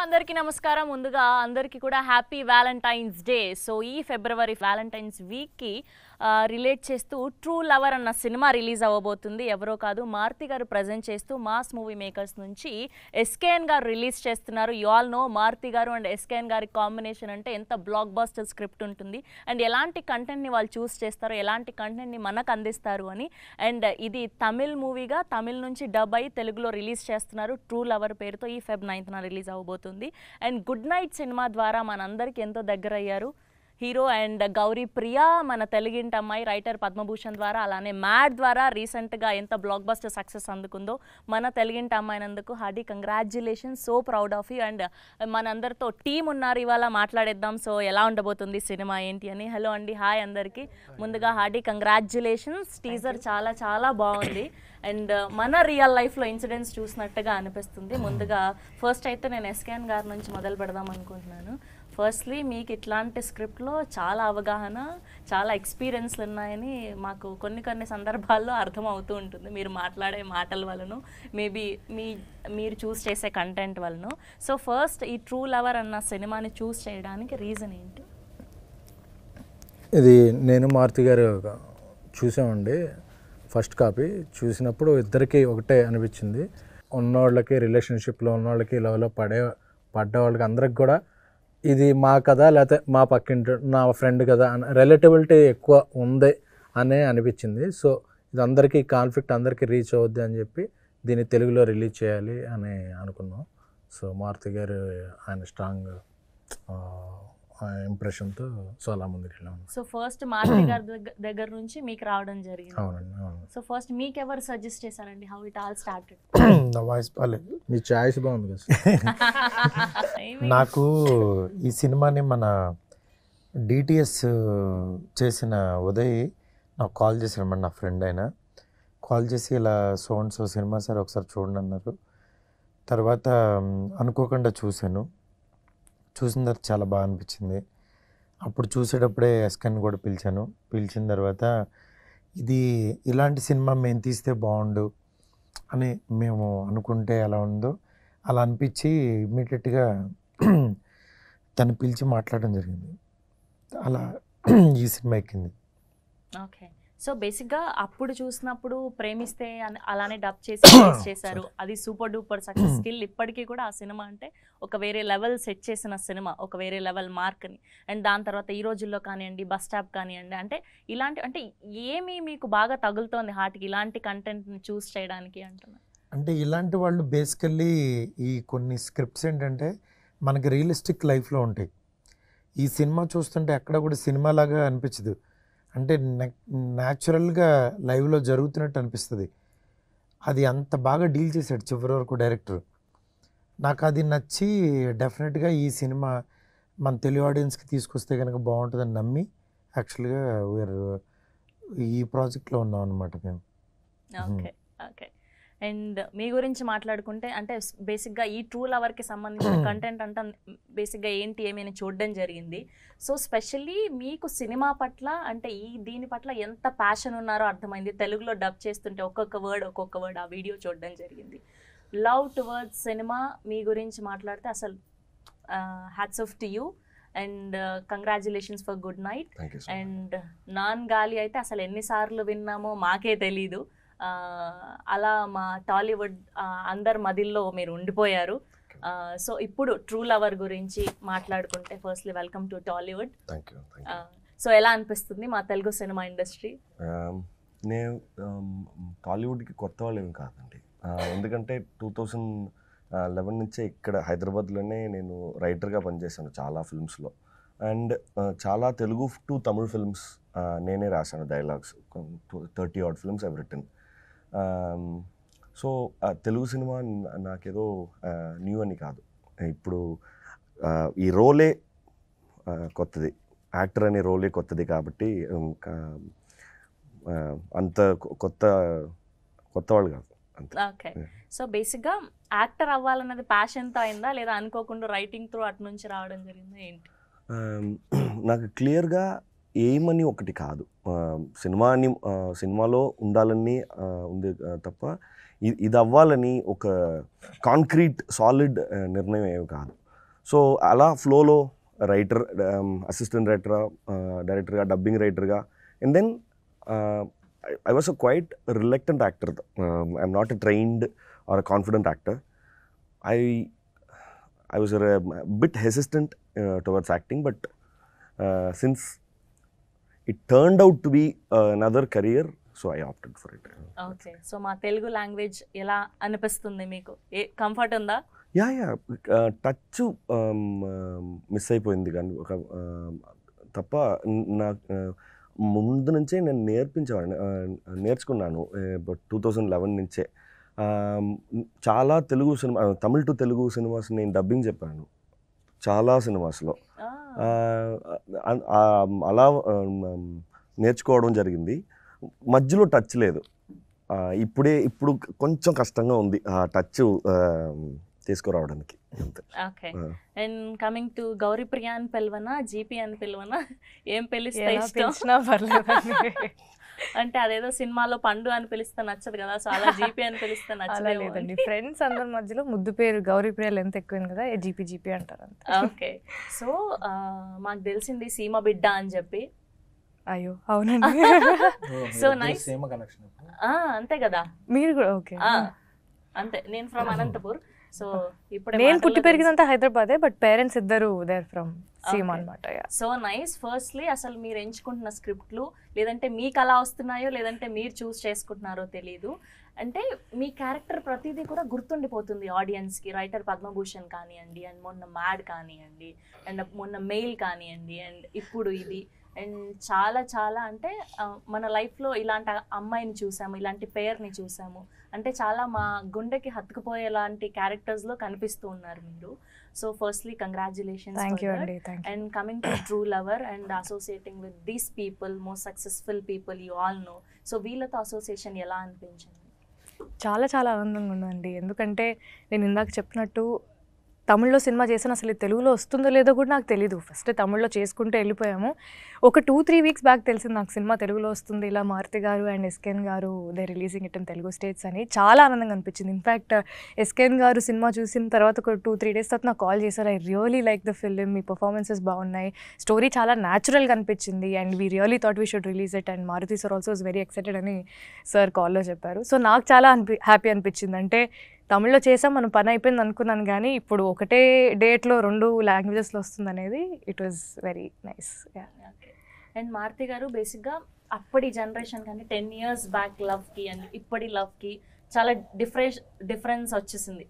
అందరికీ నమస్కారం. ముందుగా అందరికీ కూడా హ్యాపీ వ్యాలంటైన్స్ డే. సో ఈ ఫిబ్రవరి వ్యాలంటైన్స్ వీక్కి రిలేట్ చేస్తూ ట్రూ లవర్ అన్న సినిమా రిలీజ్ అవ్వబోతుంది. ఎవరో కాదు, మారుతి గారు ప్రజెంట్ చేస్తూ మాస్ మూవీ మేకర్స్ నుంచి ఎస్కేఎన్ గారు రిలీజ్ చేస్తున్నారు. యు ఆల్ నో మారుతి గారు అండ్ ఎస్కేఎన్ గారి కాంబినేషన్ అంటే ఎంత బ్లాక్ బస్టర్ స్క్రిప్ట్ ఉంటుంది అండ్ ఎలాంటి కంటెంట్ని వాళ్ళు చూస్ చేస్తారు, ఎలాంటి కంటెంట్ని మనకు అందిస్తారు అని. అండ్ ఇది తమిళ్ మూవీగా తమిళ్ నుంచి డబ్ అయి తెలుగులో రిలీజ్ చేస్తున్నారు. ట్రూ లవర్ పేరుతో ఈ Feb 9th రిలీజ్ అవ్వబోతుంది. అండ్ గుడ్ నైట్ సినిమా ద్వారా మనందరికీ ఎంతో దగ్గర అయ్యారు హీరో అండ్ గౌరీ ప్రియా, మన తెలుగింటి అమ్మాయి. రైటర్ పద్మభూషణ్ ద్వారా, అలానే మ్యాడ్ ద్వారా రీసెంట్గా ఎంత బ్లాక్ బస్టర్ సక్సెస్ అందుకుందో మన తెలుగింటి అమ్మాయినందుకు hearty congratulations. So proud of you. And మనందరితో టీం ఉన్నారు, ఇవాళ మాట్లాడేద్దాం. సో ఎలా ఉండబోతుంది సినిమా ఏంటి అని. హలో అండి, హాయ్ అందరికీ. ముందుగా హార్డీ కంగ్రాచ్యులేషన్స్. టీజర్ చాలా చాలా బాగుంది అండ్ మన రియల్ లైఫ్లో ఇన్సిడెంట్స్ చూసినట్టుగా అనిపిస్తుంది. ముందుగా ఫస్ట్ అయితే నేను ఎస్కేఎన్ గారి నుంచి మొదలు పెడదాం అనుకుంటున్నాను. ఫస్ట్లీ మీకు ఇట్లాంటి స్క్రిప్ట్లో చాలా అవగాహన, చాలా ఎక్స్పీరియన్స్లు ఉన్నాయని మాకు కొన్ని సందర్భాల్లో అర్థం అవుతూ ఉంటుంది, మీరు మాట్లాడే మాటల వలన, మేబీ మీరు చూస్ చేసే కంటెంట్ వలన. సో ఫస్ట్ ఈ ట్రూ లవర్ అన్న సినిమాని చూస్ చేయడానికి రీజన్ ఏంటి? ఇది నేను మారుతి గారు చూసామండి. ఫస్ట్ కాపీ చూసినప్పుడు ఇద్దరికి ఒకటే అనిపించింది. ఉన్నవాళ్ళకి, రిలేషన్షిప్లో ఉన్నవాళ్ళకి, లవ్లో పడ్డ వాళ్ళకి అందరికి కూడా ఇది మా కదా, లేకపోతే మా పక్కింటి నా ఫ్రెండ్ కదా అని రిలేటబిలిటీ ఎక్కువ ఉంది అనే అనిపించింది. సో ఇది అందరికీ కాన్ఫ్లిక్ట్ అందరికీ రీచ్ అవుద్ది అని చెప్పి దీన్ని తెలుగులో రిలీజ్ చేయాలి అని అనుకున్నాం. సో మారుతి గారు ఆయన స్ట్రాంగ్ ఇంప్రెషన్తో సో అలా ముందుకు వెళ్ళాము. సో ఫస్ట్ మారుతి గారి దగ్గర నుంచి మీకు రావడం జరిగింది. అవునండి, అవును. సో ఫస్ట్ మీకు ఎవరు సజెస్ట్ చేశారండి? How it all started? నా వాయిస్ బాగాలేదు, మీ చాయిస్ బాగుంది కదా. నాకు ఈ సినిమాని మన డిటిఎస్ చేసిన ఉదయ్ నాకు కాల్ చేశారన్నమాట. నా ఫ్రెండ్ అయినా కాల్ చేసి ఇలా సో సినిమా సార్ ఒకసారి చూడండి అన్నారు. తర్వాత అనుకోకుండా చూశాను. చూసిన తర్వాత చాలా బాగా అనిపించింది. అప్పుడు చూసేటప్పుడే ఎస్కేఎన్ కూడా పిలిచిన తర్వాత ఇది ఇలాంటి సినిమా మేము తీస్తే బాగుండు అని మేము అనుకుంటే ఎలా ఉందో అలా అనిపించి ఇమ్మీడియట్గా తను పిలిచి మాట్లాడడం జరిగింది. అలా ఈ సినిమా ఎక్కింది. ఓకే. సో బేసిక్గా అప్పుడు చూసినప్పుడు ప్రేమిస్తే అలానే డబ్ చేసి చేశారు, అది సూపర్ డూపర్ సక్సెస్ స్కిల్. ఇప్పటికీ కూడా ఆ సినిమా అంటే ఒక వేరే లెవెల్ సెట్ చేసిన సినిమా, ఒక వేరే లెవెల్ మార్క్ని. అండ్ దాని తర్వాత ఈ రోజుల్లో కానివ్వండి, బస్ స్టాప్ కానివ్వండి, అంటే ఇలాంటి అంటే ఏమి మీకు బాగా తగులుతోంది హార్ట్కి ఇలాంటి కంటెంట్ని చూస్ చేయడానికి అంటున్నా? అంటే ఇలాంటి వాళ్ళు బేసికల్లీ ఈ కొన్ని స్క్రిప్ట్స్ ఏంటంటే మనకి రియలిస్టిక్ లైఫ్లో ఉంటాయి. ఈ సినిమా చూస్తుంటే ఎక్కడ కూడా సినిమాలాగా అనిపించదు, అంటే న్యాచురల్గా లైవ్లో జరుగుతున్నట్టు అనిపిస్తుంది. అది అంత బాగా డీల్ చేశాడు చివరి వరకు డైరెక్టర్. నాకు అది నచ్చి డెఫినెట్గా ఈ సినిమా మన తెలుగు ఆడియన్స్కి తీసుకొస్తే కనుక బాగుంటుందని నమ్మి యాక్చువల్గా ఈ ప్రాజెక్ట్లో ఉన్నాం అనమాట మేము. Okay okay. అండ్ మీ గురించి మాట్లాడుకుంటే అంటే బేసిక్గా ఈ ట్రూ లవర్కి సంబంధించిన కంటెంట్ అంతా బేసిక్గా ఏంటి ఏమైనా చూడడం జరిగింది. సో స్పెషల్లీ మీకు సినిమా పట్ల అంటే దీని పట్ల ఎంత ప్యాషన్ ఉన్నారో అర్థమైంది. తెలుగులో డబ్ చేస్తుంటే ఒక్కొక్క వర్డ్ ఆ వీడియో చూడడం జరిగింది. లవ్ టువర్డ్స్ సినిమా మీ గురించి మాట్లాడితే అసలు hats off to you and congratulations for good night. And non గాలి అయితే అసలు ఎన్నిసార్లు విన్నామో మాకే తెలీదు. అలా మా టాలీవుడ్ అందరి మదిల్లో మీరు ఉండిపోయారు. సో ఇప్పుడు ట్రూ లవర్ గురించి మాట్లాడుకుంటే firstly welcome to Tollywood. So ఎలా అనిపిస్తుంది మా తెలుగు సినిమా ఇండస్ట్రీ? నేను టాలీవుడ్కి కొత్త వాళ్ళు ఏమి కాదండి, ఎందుకంటే 2011 నుంచే ఇక్కడ హైదరాబాద్లోనే నేను రైటర్గా పనిచేశాను చాలా ఫిల్మ్స్లో. అండ్ చాలా తెలుగు టు తమిళ్ ఫిల్మ్స్ నేనే రాశాను dialogues. 30 odd films I've written. So Telugu cinema నాకేదో న్యూ అని కాదు. ఇప్పుడు ఈ రోలే కొత్తది, యాక్టర్ అనే రోలే కొత్తది కాబట్టి అంత కొత్త వాళ్ళు కాదు అంతే. ఓకే. సో బేసిక్గా యాక్టర్ అవ్వాలన్నది ప్యాషన్తో అయిందా లేదా అనుకోకుండా రైటింగ్ త్రూ అటు నుంచి రావడం జరిగిందా ఏంటి? నాకు క్లియర్గా ఏమని ఒకటి కాదు, సినిమాలో ఉండాలని ఉంది తప్ప ఇది అవ్వాలని ఒక కాంక్రీట్ సాలిడ్ నిర్ణయం ఏమి కాదు. సో అలా ఫ్లోలో రైటర్, అసిస్టెంట్ డైరెక్టర్గా, డబ్బింగ్ రైటర్గా, and then I was a quite reluctant actor. I'm not a trained or a confident actor. I was a bit hesitant towards acting, but since it turned out to be another career, so I opted for it. Okay, so మా Telugu language ఎలా అనిపిస్తుంది మీకు? Comfort ఉందా? Yeah touch miss అయిపోయింది కానీ ఒక తప్ప ముందు నుంచే నేను నేర్చుకున్నాను 2011 నుంచే. చాలా తమిళ్ టు తెలుగు సినిమాస్ నేను డబ్బింగ్ చెప్పాను చాలా సినిమాస్లో. అలా నేర్చుకోవడం జరిగింది. మధ్యలో టచ్ లేదు. ఇప్పుడు కొంచెం కష్టంగా ఉంది ఆ టచ్ తీసుకురావడానికి. Okay, and coming to Gouri Priya అని పిలవనా, జీపీ అని పిలవనా, ఏం పిలిస్తే ఇష్టం? అంటే అదేదో సినిమాలో పండు అని పిలిస్తే నచ్చదు కదా, సో అలా జీపీ అని పిలిస్తే నచ్చలేదండి. ఫ్రెండ్స్ అందరి మధ్యలో ముద్దు పేరు గౌరీప్రియ లెంత్ ఎక్కువైంది కదా, జీపీ అంటారు. ఓకే, సో మాకు తెలిసింది సీమ బిడ్డ అని చెప్పి. అయ్యో అవునండి. సో నైస్, అంతే కదా మీరు కూడా? ఓకే, అంతే. నేను ఫ్రమ్ అనంతపూర్. సో ఇప్పుడు నేను పుట్టి పెరిగిందంతా హైదరాబాదే, బట్ పేరెంట్స్ ఇద్దరు దేర్ ఫ్రమ్ సీమ అన్నమాట. So nice. ఫస్ట్లీ అసలు మీరు ఎంచుకుంటున్న స్క్రిప్ట్లు లేదంటే మీకు అలా వస్తున్నాయో లేదంటే మీరు చూస్ చేసుకుంటున్నారో తెలీదు, అంటే మీ క్యారెక్టర్ ప్రతిదీ కూడా గుర్తుండిపోతుంది ఆడియన్స్కి. రైటర్ పద్మభూషణ్ కానివ్వండి, అండ్ మొన్న మ్యాడ్ కానివ్వండి, అండ్ మొన్న మెయిల్ కానివ్వండి, అండ్ ఇప్పుడు ఇది, అండ్ చాలా చాలా అంటే మన లైఫ్లో ఇలాంటి అమ్మాయిని చూసాము, ఇలాంటి పేరుని చూసాము, అంటే చాలా మా గుండెకి హత్తుకుపోయేలాంటి క్యారెక్టర్స్లో కనిపిస్తూ ఉన్నారు మీరు. So firstly congratulations. And coming to True Lover and associating with these people, most successful people you all know, so వీళ్ళతో అసోసియేషన్ ఎలా అనిపించింది? చాలా చాలా ఆనందంగా ఉందండి. ఎందుకంటే నేను ఇందాక చెప్పినట్టు తమిళ్లో సినిమా చేసాను, అసలు తెలుగులో వస్తుందో లేదో కూడా నాకు తెలీదు. ఫస్ట్ తమిళ్లో చేసుకుంటూ వెళ్ళిపోయాము. ఒక 2-3 వీక్స్ బ్యాక్ తెలిసింది నాకు సినిమా తెలుగులో వస్తుంది, ఇలా మారుతి గారు అండ్ ఎస్కేన్ గారు they releasing it in Telugu states అని. చాలా ఆనందంగా అనిపించింది. ఇన్ఫ్యాక్ట్ ఎస్కేన్ గారు సినిమా చూసిన తర్వాత ఒక 2-3 డేస్ తర్వాత నాకు కాల్ చేశారు, I really like the film, మీ పర్ఫార్మెన్సెస్ బాగున్నాయి, స్టోరీ చాలా న్యాచురల్గా అనిపించింది, and we really thought we should release it, and Maruthi sir also is very excited అని సార్ కాల్లో చెప్పారు. సో నాకు చాలా హ్యాపీ అనిపించింది. అంటే తమిళ్లో చేసాం, మనం పని అయిపోయింది అనుకున్నాను, కానీ ఇప్పుడు ఒకటే డేట్లో 2 లాంగ్వేజెస్లో వస్తుంది అనేది it was very nice. And Maruthi garu బేసిక్గా అప్పటి జనరేషన్ కానీ 10 years బ్యాక్ లవ్కి అండ్ ఇప్పటి లవ్కి చాలా డిఫరెన్స్ వచ్చేసింది.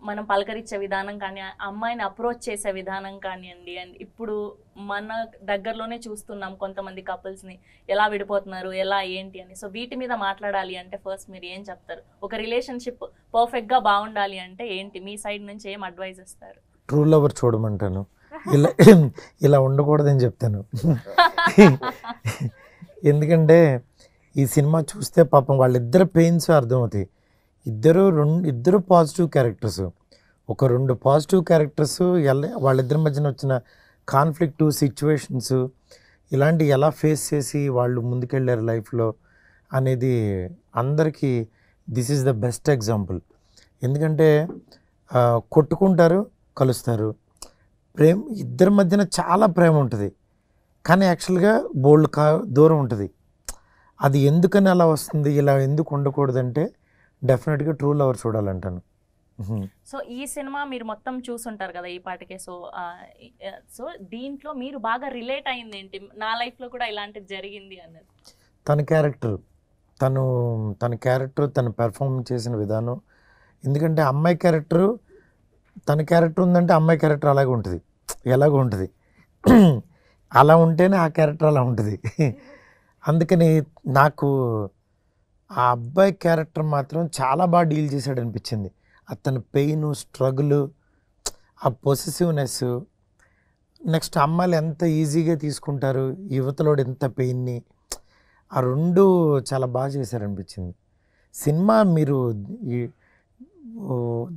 మనం పలకరించే విధానం కానీ, అమ్మాయిని అప్రోచ్ చేసే విధానం కానివ్వండి, అండ్ ఇప్పుడు మన దగ్గరలోనే చూస్తున్నాం కొంతమంది కపుల్స్ని ఎలా విడిపోతున్నారు, ఎలా ఏంటి అని. సో వీటి మీద మాట్లాడాలి అంటే ఫస్ట్ మీరు ఏం చెప్తారు? ఒక రిలేషన్షిప్ పర్ఫెక్ట్గా బాగుండాలి అంటే ఏంటి మీ సైడ్ నుంచి ఏం అడ్వైజ్ ఇస్తారు? ట్రూ లవర్ చూడమంటాను, ఇలా ఉండకూడదని చెప్తాను. ఎందుకంటే ఈ సినిమా చూస్తే పాపం వాళ్ళిద్దరు పెయిన్స్ అర్థమవుతాయి. ఇద్దరు పాజిటివ్ క్యారెక్టర్స్, ఒక 2 పాజిటివ్ క్యారెక్టర్స్ వాళ్ళిద్దరి మధ్యన వచ్చిన కాన్ఫ్లిక్ట్ సిచ్యువేషన్స్ ఇలాంటి ఎలా ఫేస్ చేసి వాళ్ళు ముందుకెళ్ళారు లైఫ్లో అనేది అందరికీ this is the best example. ఎందుకంటే కొట్టుకుంటారు, కలుస్తారు, ఇద్దరి మధ్యన చాలా ప్రేమ ఉంటుంది, కానీ యాక్చువల్గా దూరం ఉంటుంది. అది ఎందుకని అలా వస్తుంది, ఇలా ఎందుకు ఉండకూడదంటే డెఫినెట్గా ట్రూ లవర్ చూడాలంటాను. సో ఈ సినిమా మీరు మొత్తం చూసుంటారు కదా ఈ పాటికే. సో దీంట్లో మీరు బాగా రిలేట్ అయింది ఏంటి? నా లైఫ్లో కూడా ఇలాంటిది జరిగింది అన్నది తన క్యారెక్టర్ తను పెర్ఫార్మ్ చేసిన విధానం. ఎందుకంటే అమ్మాయి క్యారెక్టరు, తన క్యారెక్టర్ ఉందంటే అమ్మాయి క్యారెక్టర్ అలాగే ఉంటుంది, ఎలాగో ఉంటుంది. అలా ఉంటేనే ఆ క్యారెక్టర్ అలా ఉంటుంది. అందుకని నాకు ఆ అబ్బాయి క్యారెక్టర్ మాత్రం చాలా బాగా డీల్ చేశాడు అనిపించింది. అతని పెయిన్, స్ట్రగుల్, ఆ పొసెసివ్నెస్, నెక్స్ట్ అమ్మాయిలు ఎంత ఈజీగా తీసుకుంటారు, యువతలోడు ఎంత పెయిన్ని, ఆ 2 చాలా బాగా చేశారనిపించింది. సినిమా మీరు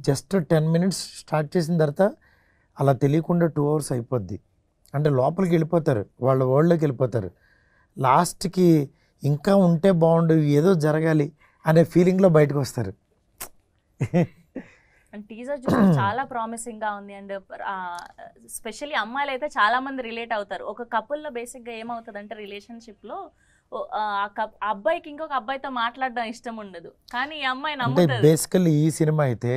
జస్ట్ 10 minutes స్టార్ట్ చేసిన తర్వాత అలా తెలియకుండా 2 hours అయిపోద్ది. అంటే లోపలికి వెళ్ళిపోతారు, వాళ్ళ వరల్డ్లోకి వెళ్ళిపోతారు. లాస్ట్కి ఇంకా ఉంటే బాగుండు, ఏదో జరగాలి అనే ఫీలింగ్లో బయటకు వస్తారు. అండ్ టీజర్ చూస్తే చాలా ప్రామిసింగ్ గా ఉంది. అండ్ స్పెషల్లీ అమ్మాయిలు అయితే చాలా మంది రిలేట్ అవుతారు. ఒక కపుల్లో బేసిక్ గా ఏమవుతుంది అంటే రిలేషన్షిప్ లో ఆ అబ్బాయికి ఇంకొక అబ్బాయితో మాట్లాడడం ఇష్టం ఉండదు, కానీ ఈ అమ్మాయి అంటే నమ్ముతుంది. బేసికల్లీ ఈ సినిమా అయితే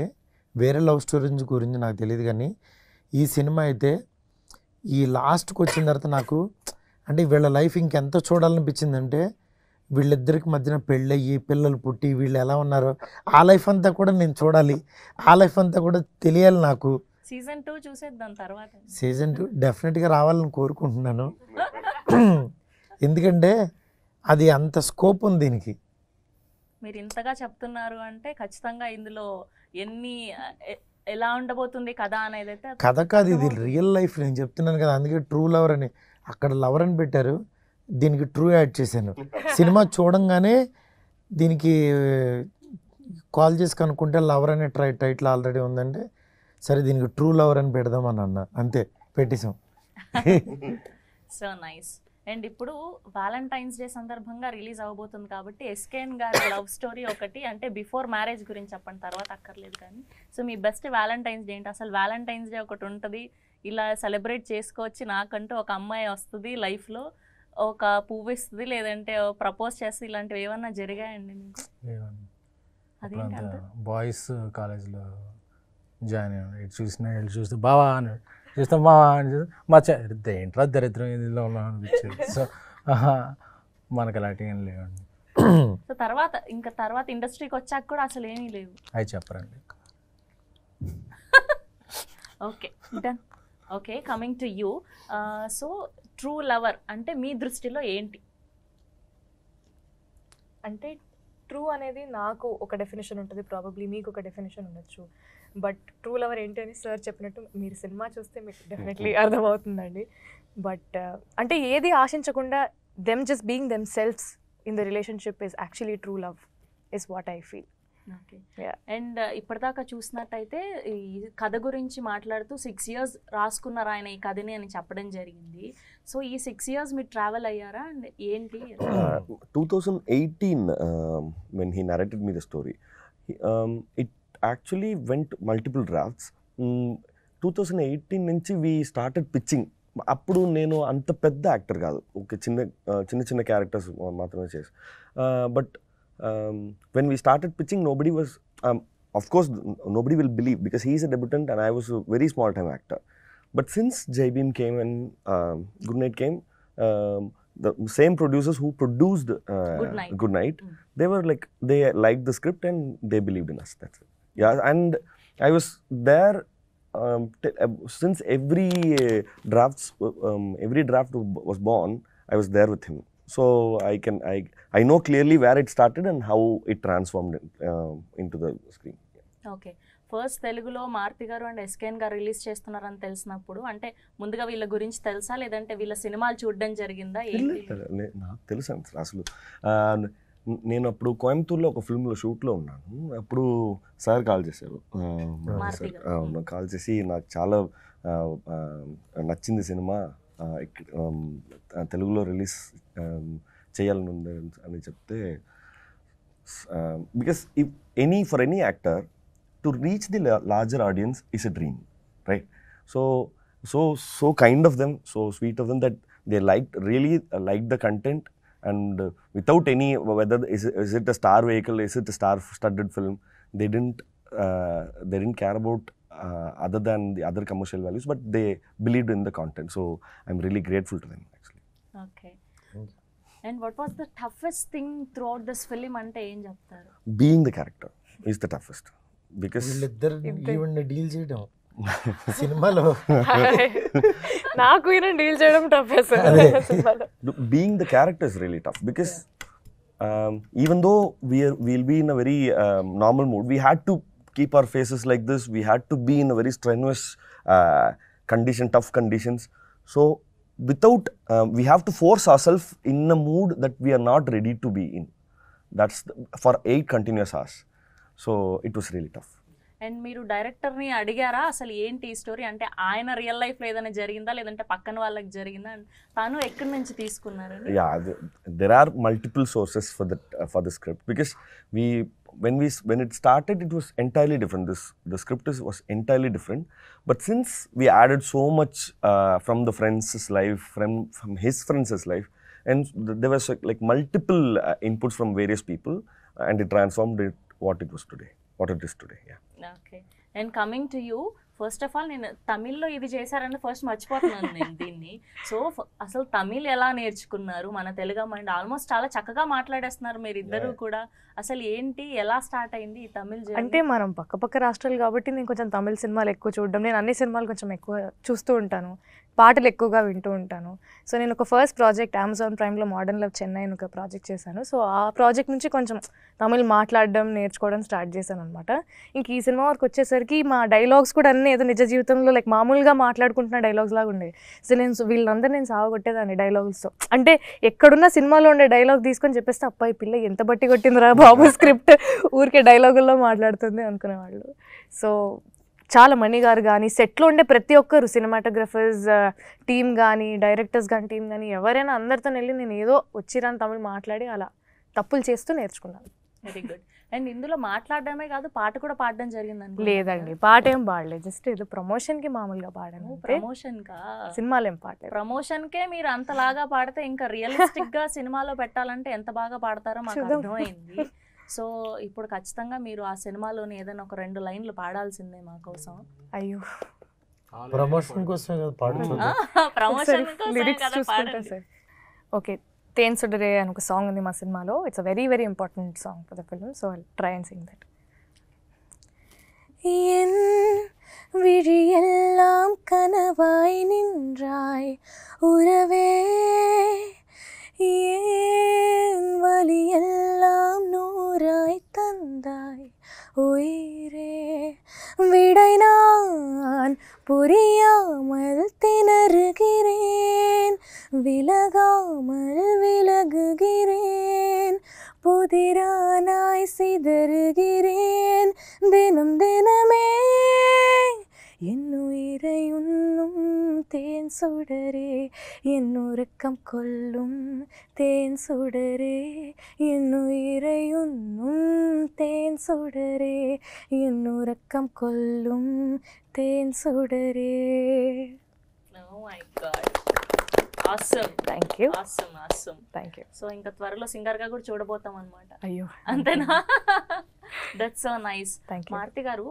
వేరే లవ్ స్టోరీస్ గురించి నాకు తెలియదు, కానీ ఈ సినిమా అయితే ఈ లాస్ట్కి వచ్చిన తర్వాత నాకు అంటే వీళ్ళ లైఫ్ ఇంకెంత చూడాలనిపించిందంటే వీళ్ళిద్దరికి మధ్యన పెళ్ళయ్యి పిల్లలు పుట్టి వీళ్ళు ఎలా ఉన్నారో ఆ లైఫ్ అంతా కూడా నేను చూడాలి, ఆ లైఫ్ అంతా కూడా తెలియాలి నాకు. సీజన్ 2 చూసేద్దాం తర్వాత. సీజన్ 2 డెఫినెట్గా రావాలని కోరుకుంటున్నాను. ఎందుకంటే అది అంత స్కోప్ ఉంది దీనికి. మీరు ఇంతగా చెప్తున్నారు అంటే ఖచ్చితంగా ఇందులో ఎలా ఉండబోతుంది కథ అనేది అయితే కథ కాదు, ఇది రియల్ లైఫ్. నేను చెప్తున్నాను కదా, అందుకే ట్రూ లవర్ అని అక్కడ లవర్ అని పెట్టారు, దీనికి ట్రూ యాడ్ చేశాను. సినిమా చూడంగానే దీనికి కాల్ చేసి కనుక్కుంటే లవర్ అనే టైటిల్ ఆల్రెడీ ఉందంటే సరే దీనికి ట్రూ లవర్ అని పెడదామని అన్న, అంతే పెట్టేసాం. So nice. అండ్ ఇప్పుడు వ్యాలంటైన్స్ డే సందర్భంగా రిలీజ్ అవబోతుంది కాబట్టి ఎస్కేఎన్ గారి లవ్ స్టోరీ ఒకటి, అంటే బిఫోర్ మ్యారేజ్ గురించి చెప్పండి, తర్వాత అక్కర్లేదు కానీ. సో మీ బెస్ట్ వ్యాలంటైన్స్ డే ఏంటి? అసలు వ్యాలంటైన్స్ డే ఒకటి ఉంటుంది, ఇలా సెలబ్రేట్ చేసుకోవచ్చు, నాకంటూ ఒక అమ్మాయి వస్తుంది లైఫ్లో, ఒక పువ్వు ఇస్తుంది, లేదంటే ప్రపోజ్ చేస్తే, ఇలాంటివి ఏమన్నా జరిగాయండి మీకు? అదేంటి బాయ్స్ కాలేజ్లో జాయిన్ అయ్యాను, ఇటు చూసినా ఇటు చూస్తే బావా అని చూస్తాం, బావా అని చూస్తే మా ఏంట్రా దరిద్రం ఇదిలో ఉన్నాం అనిపించేది. సో మనకు అలాంటివి ఏం లేవండి. సో తర్వాత ఇండస్ట్రీకి వచ్చాక కూడా అసలు ఏమీ లేవు? అవి చెప్పరండి. Okay done. Okay, coming to you. So true lover అంటే మీ దృష్టిలో ఏంటి? అంటే ట్రూ అనేది నాకు ఒక డెఫినేషన్ ఉంటుంది, ప్రాబబ్లీ మీకు ఒక డెఫినేషన్ ఉండొచ్చు. బట్ ట్రూ లవర్ ఏంటి అని సార్ చెప్పినట్టు మీరు సినిమా చూస్తే మీకు డెఫినెట్లీ అర్థమవుతుందండి. బట్ అంటే ఏది ఆశించకుండా them just being themselves in the relationship is actually true love is what I feel. Okay. And ఇప్పటిదాకా చూసినట్టయితే ఈ కథ గురించి మాట్లాడుతూ 6 years రాసుకున్నారు ఆయన ఈ కథని అని చెప్పడం జరిగింది. సో ఈ 6 years మీరు ట్రావెల్ అయ్యారా అండ్ ఏంటి? 2018 when he narrated me the story, it actually went multiple drafts. 2018 నుంచి we started pitching. అప్పుడు నేను అంత పెద్ద యాక్టర్ కాదు, ఒక చిన్న క్యారెక్టర్స్ మాత్రమే చేసి. But when we started pitching, nobody was, of course nobody will believe because he is a debutant and I was a very small time actor. But since Jai Bhim came and Good Night came, the same producers who produced Good Night, they were like, they liked the script and they believed in us. That's it. Yeah, and I was there since every draft was born. I was there with him. So I know clearly where it started and how it transformed into the screen. Okay. First తెలుగులో మారుతి గారు and SKN గారు release చేస్తున్నారని తెలిసినప్పుడు అంటే ముందుగా వీళ్ళ గురించి తెలుసా, లేదంటే వీళ్ళ సినిమాలు చూడడం జరిగిందా? నాకు తెలుసు అసలు. నేను అప్పుడు కోయంబత్తూరులో ఒక ఫిల్మ్లో షూట్లో ఉన్నాను. అప్పుడు సార్ కాల్ చేశారు, కాల్ చేసి నాకు చాలా నచ్చింది సినిమా, తెలుగులో రిలీజ్ చేయాలని ఉంది అని చెప్తే, because for any actor to reach the larger audience is a dream, right? So kind of them, so sweet of them that they really like the content, and without any, whether is it a star vehicle, is it a star-studded film, they didn't care about other than the other commercial values, but they believed in the content. So I'm really grateful to them actually. Okay. And what was the toughest thing throughout this film ante em cheptaru? Being the character is the toughest, because వీళ్ళిద్దరు even deal చేయడం సినిమాలో నాకు ఈయన deal చేయడం tough. being the character is really tough, because even though we'll be in a very normal mood, we had to keep our faces like this, we had to be in a very strenuous tough conditions. So without we have to force ourselves in a mood that we are not ready to be in. That's for 8 continuous hours. So it was really tough. And మీరు డైరెక్టర్ని అడిగారా అసలు ఏంటి ఈ story, అంటే ఆయన real లైఫ్లో ఏదైనా జరిగిందా, లేదంటే పక్కన వాళ్ళకి జరిగిందా, తను ఎక్కడి నుంచి తీసుకున్నారు? Yeah, there are multiple sources for the script, because when it started, it was entirely different. The script was entirely different. But since we added so much from the friends' life, from his friends' life, and there was like multiple inputs from various people, and it transformed it what it is today. Yeah. Okay and coming to you, first of all నేను తమిళ్లో ఇది చేశారని first మర్చిపోతున్నాను నేను దీన్ని. So అసలు తమిళ్ ఎలా నేర్చుకున్నారు? మన తెలుగు అమ్మాయి ఆల్మోస్ట్ చాలా చక్కగా మాట్లాడేస్తున్నారు మీరు ఇద్దరు కూడా. అసలు ఏంటి, ఎలా స్టార్ట్ అయింది ఈ తమిళ్ journey? అంటే మనం పక్క రాష్ట్రాలు కాబట్టి నేను కొంచెం తమిళ సినిమాలు ఎక్కువ చూడడం, నేను అన్ని సినిమాలు కొంచెం ఎక్కువ చూస్తూ ఉంటాను, పాటలు ఎక్కువగా వింటూ ఉంటాను. సో నేను ఒక ఫస్ట్ ప్రాజెక్ట్ అమెజాన్ ప్రైమ్లో మోడర్న్ లవ్ చెన్నై అని ఒక ప్రాజెక్ట్ చేశాను. సో ఆ ప్రాజెక్ట్ నుంచి కొంచెం తమిళ్ మాట్లాడడం నేర్చుకోవడం స్టార్ట్ చేశాను అనమాట. ఇంక ఈ సినిమా వరకు వచ్చేసరికి మా డైలాగ్స్ కూడా అన్నీ ఏదో నిజ జీవితంలో లైక్ మామూలుగా మాట్లాడుకుంటున్న డైలాగ్స్ లాగా ఉండేవి. సో వీళ్ళందరూ నేను సాగొట్టేదాన్ని డైలాగ్స్తో. అంటే ఎక్కడున్న సినిమాలో ఉండే డైలాగ్ తీసుకొని చెప్పేస్తే అబ్బాయి పిల్ల ఎంత బట్టి కొట్టిందిరా బాబు స్క్రిప్ట్, ఊరికే డైలాగుల్లో మాట్లాడుతుంది అనుకునేవాళ్ళు. సో చాలా మణి గారు కానీ సెట్లో ఉండే ప్రతి ఒక్కరు సినిమాటోగ్రఫర్స్ టీమ్ కానీ డైరెక్టర్స్ కానీ టీం కానీ ఎవరైనా అందరితో వెళ్ళి నేను ఏదో వచ్చిరాని తమిళ్ మాట్లాడి అలా తప్పులు చేస్తూ నేర్చుకున్నాను. Very good. అండ్ ఇందులో మాట్లాడడమే కాదు, పాట కూడా పాడడం జరిగింది? లేదండి, పాట ఏం పాడలేదు, జస్ట్ ఏదో ప్రమోషన్కి మామూలుగా పాడాను. ప్రమోషన్ కా? సినిమాలు ఏం పాడలేదు. ప్రమోషన్కే మీరు అంతలాగా పాడితే ఇంకా రియలిస్టిక్ గా సినిమాలో పెట్టాలంటే ఎంత బాగా పాడతారో మాకు అర్థమైంది. సో ఇప్పుడు ఖచ్చితంగా మీరు ఆ సినిమాలోని ఏదైనా ఒక 2 లైన్లు పాడాల్సిందే మా కోసం. అయ్యో, ప్రమోషన్ కోసమే కదా పాడుతుంది. ప్రమోషన్ లిరిక్స్ చూసుకుంటా సార్. ఓకే, తేన్ సుడరే అని ఒక సాంగ్ ఉంది మా సినిమాలో. It's a very very important song for the film. So I try and sing that. என் விழியெல்லாம் கனவாய் நின்றாய் உறவே, ஏன் வலியெல்லாம் நூறாய் தந்தாய் உயிரே, விடை நான் புரியாமல் திணறுகிறேன், விலகாமல் விலகுகிறேன், புதிரானாய் சிதறுகிறேன், தினம் தினமே என் உயிரை உண்ணும் தேன் சுடரே, என் உறக்கம் கொல்லும் தேன் சுடரே, என் உயிரை உண்ணும் தேன் சுடரே, என் உறக்கம் கொல்லும் தேன் சுடரே. Oh my God. Awesome. Thank you. Awesome. Thank you. So ఇంకా త్వరలో సింగర్ గా కూడా చూడబోతాం అన్నమాట. అయ్యో, అంతేనా? That's so nice. Thank you. Maruthi garu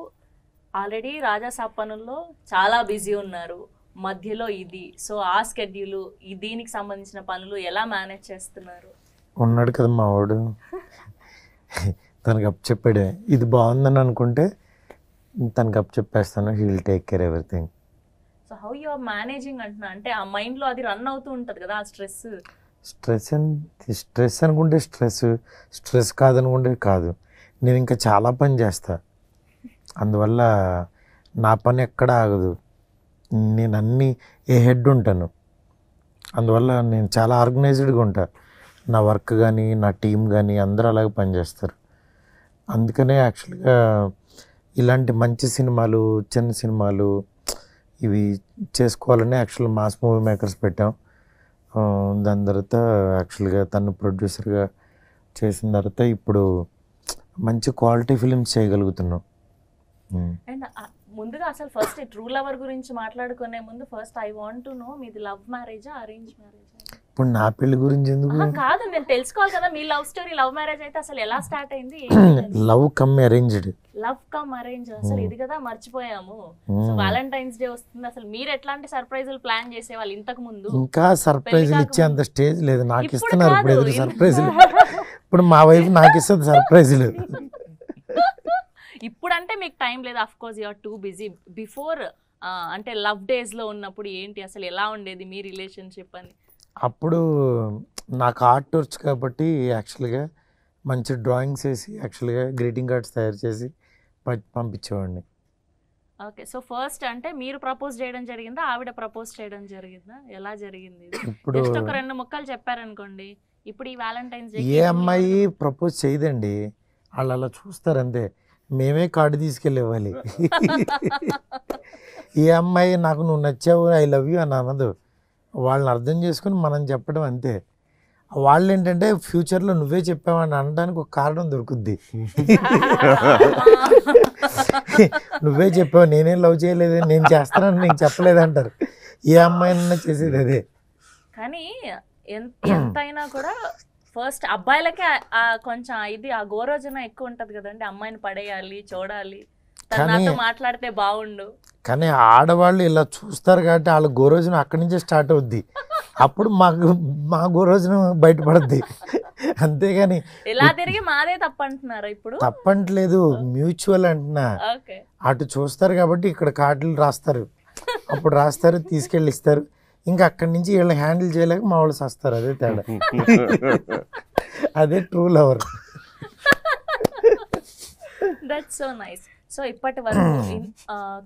already Raja Saab పనుల్లో చాలా బిజీ ఉన్నారు, మధ్యలో ఇది, సో ఆ స్కెడ్యూల్ దీనికి సంబంధించిన పనులు ఎలా మేనేజ్ చేస్తున్నారు? ఉన్నాడు కదా మా వాడు, తనకు అప్ చెప్పాడే ఇది బాగుందని అనుకుంటే తనకు అప్ చెప్పేస్తాను, he will take care everything. So how you are managing అంటున్నా, అంటే ఆ మైండ్ లో అది రన్ అవుతూ ఉంటది కదా ఆ స్ట్రెస్ అనుకుంటే స్ట్రెస్ కాదనుకుంటే కాదు. నేను ఇంకా చాలా పని చేస్తా, అందువల్ల నా పని ఎక్కడ ఆగదు. నేను అన్నీ ఏ హెడ్ ఉంటాను, అందువల్ల నేను చాలా ఆర్గనైజ్డ్గా ఉంటా. నా వర్క్ కానీ నా టీం కానీ అందరూ అలాగే పనిచేస్తారు. అందుకనే యాక్చువల్గా ఇలాంటి మంచి సినిమాలు, చిన్న సినిమాలు ఇవి చేసుకోవాలని యాక్చువల్ మాస్ మూవీ మేకర్స్ పెట్టాం. దాని తర్వాత యాక్చువల్గా తను ప్రొడ్యూసర్గా చేసిన తర్వాత ఇప్పుడు మంచి క్వాలిటీ ఫిలిమ్స్ చేయగలుగుతున్నాం. అండ్ ముందుగా అసలు ఫస్ట్ ట్రూ లవర్ గురించి మాట్లాడుకునే ముందు first I want to know మీది లవ్ మ్యారేజా అరేంజ్ మ్యారేజా? ఇప్పుడు నా పెళ్లి గురించి ఎందుకు? కాదు, నేను తెలుసుకోవాలి కదా, మీ లవ్ స్టోరీ లవ్ మ్యారేజ్ అయితే అసలు ఎలా స్టార్ట్ అయింది? Love come arranged. Love come arrange, అసలు ఇది కదా మర్చిపోయాము. సో వ్యాలంటైన్స్ డే వస్తుంది, అసలు మీరు ఎట్లాంటి సర్ప్రైజులు ప్లాన్ చేసేవాళ్ళు ఇంతకు ముందు? ఇంకా సర్ప్రైజులు ఇచ్చే అంత స్టేజ్ లేదు, నాకు ఇస్తున్నారు ఇప్పుడు ఎదురు సర్ప్రైజులు. ఇప్పుడు మా వైఫ్ నాకు ఇస్తుంది సర్ప్రైజులు. ఇప్పుడు అంటే మీకు టైం లేదు, of course you are too busy. Before అంటే లవ్ డేస్ లో ఉన్నప్పుడు ఏంటి అసలు ఎలా ఉండేది మీ రిలేషన్షిప్ అని? అప్పుడు నాకు ఆర్ట్ వచ్చు కాబట్టి యాక్చువల్గా మంచి డ్రాయింగ్స్ వేసి యాక్చువల్గా గ్రీటింగ్ కార్డ్స్ తయారు చేసి పంపించేవాడిని. ఓకే, సో ఫస్ట్ అంటే మీరు ప్రపోజ్ చేయడం జరిగిందా, ఆవిడ ప్రపోజ్ చేయడం జరిగిందా, ఎలా జరిగింది? ఇప్పుడు జస్ట్ ఒక 2 ముక్కలు చెప్పారనుకోండి. ఇప్పుడు ఈ వ్యాలంటైన్స్ డే ఏ అమ్మాయి ప్రపోజ్ చేయదండి, వాళ్ళు అలా చూస్తారు అంతే. మేమే కార్డు తీసుకెళ్ళివ్వాలి. ఏ అమ్మాయి నాకు నువ్వు నచ్చావు ఐ లవ్ యూ అని అనదు, వాళ్ళని అర్థం చేసుకుని మనం చెప్పడం అంతే. వాళ్ళు ఏంటంటే ఫ్యూచర్లో నువ్వే చెప్పావని అనడానికి ఒక కారణం దొరుకుద్ది. నువ్వే చెప్పావు, నేనేం లవ్ చేయలేదు, నేను చేస్తానని నీకు చెప్పలేదు అంటారు. ఏ అమ్మాయినైనా చేసేది అదే. కానీ ఎంతైనా కూడా ఫస్ట్ అబ్బాయిలకే కొంచెం ఇది ఆ గోరోజన ఎక్కువ ఉంటది కదండి, అమ్మాయిని పడేయాలి, చూడాలి, తను నాతో మాట్లాడితే బాగుండు. కానీ ఆడవాళ్ళు ఇలా చూస్తారు కాబట్టి వాళ్ళ గోరోజనం అక్కడి నుంచే స్టార్ట్ అవుద్ది. అప్పుడు మా గోరోజనం బయటపడుద్ది. అంతేగాని ఇలా తిరిగి మాదే తప్పు అంటున్నారా ఇప్పుడు? తప్పంటలేదు, మ్యూచువల్ అంటున్నా. ఓకే, అటు చూస్తారు కాబట్టి ఇక్కడ కార్డులు రాస్తారు, అప్పుడు రాస్తారు, తీసుకెళ్ళి ఇస్తారు. ఇంకా అక్కడి నుంచి వీళ్ళని హ్యాండిల్ చేయలేక మా వాళ్ళు వస్తారు. అదే తేడా. అదే true lover. That's so nice. So ఇప్పటి వరకు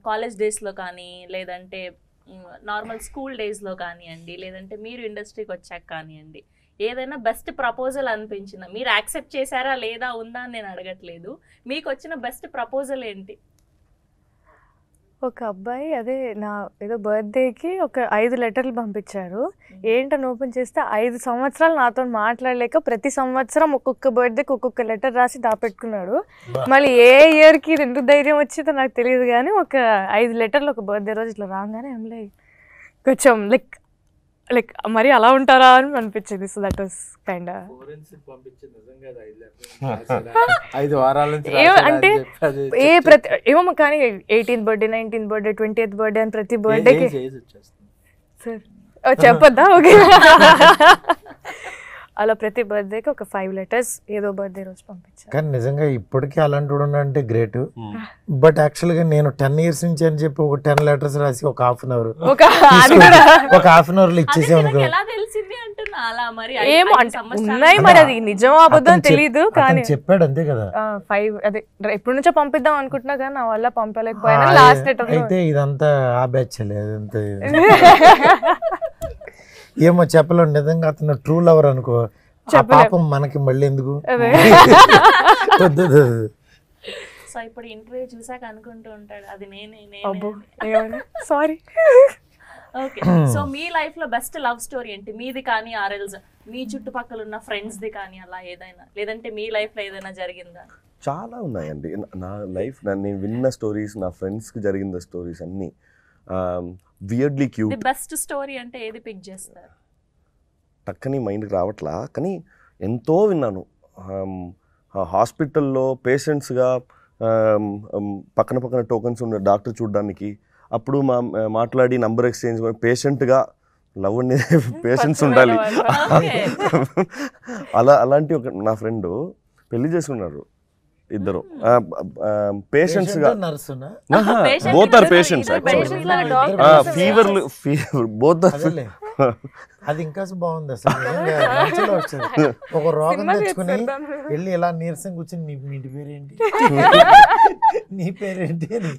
కాలేజ్ డేస్లో కానీ, లేదంటే నార్మల్ స్కూల్ డేస్లో కానివ్వండి, లేదంటే మీరు ఇండస్ట్రీకి వచ్చాక కానివ్వండి, ఏదైనా బెస్ట్ ప్రపోజల్ అనిపించిందా? మీరు యాక్సెప్ట్ చేశారా లేదా ఉందా అని నేను అడగట్లేదు, మీకు వచ్చిన బెస్ట్ ప్రపోజల్ ఏంటి? ఒక అబ్బాయి అదే నా ఏదో బర్త్డేకి ఒక 5 లెటర్లు పంపించారు. ఏంటని ఓపెన్ చేస్తే 5 సంవత్సరాలు నాతో మాట్లాడలేక ప్రతి సంవత్సరం ఒక్కొక్క బర్త్డేకి ఒక్కొక్క లెటర్ రాసి దాపెట్టుకున్నాడు. మళ్ళీ ఏ ఇయర్కి ఎందుకు ధైర్యం వచ్చిందో నాకు తెలియదు, కానీ ఒక 5 లెటర్లు ఒక బర్త్డే రోజు ఇట్లా రాగానే అమ్లే కొంచెం లైక్ మరి అలా ఉంటారా అని అనిపించింది. సో దట్ వాస్ కైండ్ అంటే ఏమో కానీ 18th birthday, 19th birthday, 20th birthday అని ప్రతి బర్త్డేకి సార్ చెప్పొద్దా? ఓకే, అలా ప్రతి బర్త్డేకి ఒక 5 లెటర్స్ ఏదో బర్త్డే రోజు పంపించాను. కానీ నిజంగా ఇప్పటికీ అలాంటి అంటే గ్రేట్. బట్ యాక్చువల్గా నేను 10 years నుంచి అని చెప్పి ఒక 10 letters రాసి ఒక హాఫ్ అన్ అవర్ లో ఇచ్చేసాం అనుకో. ఎలా తెలిసింది అంటున్నా అలా? మరి ఏమో ఉన్నాయి, మరి అది నిజం అబద్ధం తెలీదు, కానీ చెప్పాడు అంతే కదా. 5 అదే ఎప్పటి నుంచో పంపిద్దాం అనుకుంటున్నా కానీ నా వల్ల పంపలేకపోయినా లాస్ట్ లెటర్. అయితే ఇదంతా ఆ బ్యాచ్ అదంతా ఏమో చెప్పలేం. నిజంగా అతను ట్రూ లవర్ అనుకో, ఆ పాపం మనకి మళ్ళీ ఎందుకు. సో ఇప్పుడు ఇంటర్వ్యూ చూసాక అనుకుంటూ ఉంటాడు అది నేనే. సారీ. ఓకే, సో మీ లైఫ్ లో బెస్ట్ లవ్ స్టోరీ ఏంటి? మీది కానీ ఆర్ఎల్స్ మీ చుట్టుపక్కల ఉన్న ఫ్రెండ్స్ ది కానీ, అలా ఏదైనా, లేదంటే మీ లైఫ్ లో ఏదైనా జరిగిందా? చాలా ఉన్నాయండి నా లైఫ్. నేను విన్న స్టోరీస్, నా ఫ్రెండ్స్కి జరిగిన స్టోరీస్ అన్నీ వియర్డ్లీ క్యూట్. బెస్ట్ స్టోరీ అంటే ఏది పిక్ చేస్తారు? టక్కని మైండ్కి రావట్లా, కానీ ఎంతో విన్నాను. హాస్పిటల్లో పేషెంట్స్గా పక్కన టోకన్స్ ఉన్న డాక్టర్ చూడడానికి, అప్పుడు మాట్లాడి నంబర్ ఎక్స్చేంజ్ పేషెంట్గా లవ్ అనేది పేషెంట్స్ ఉండాలి. అలాంటి ఒక నా ఫ్రెండ్ పెళ్లి చేసుకున్నారు, ఇద్దరు పేషెంట్స్ గా. Both are patients. Fever both. అది ఇంకా బాగుంది అసలు. ఒక రోగం తెచ్చుకుని వెళ్ళి ఇలా నీరసం కూర్చొని నీ పేరేంటి, నీ పేరేంటి అని.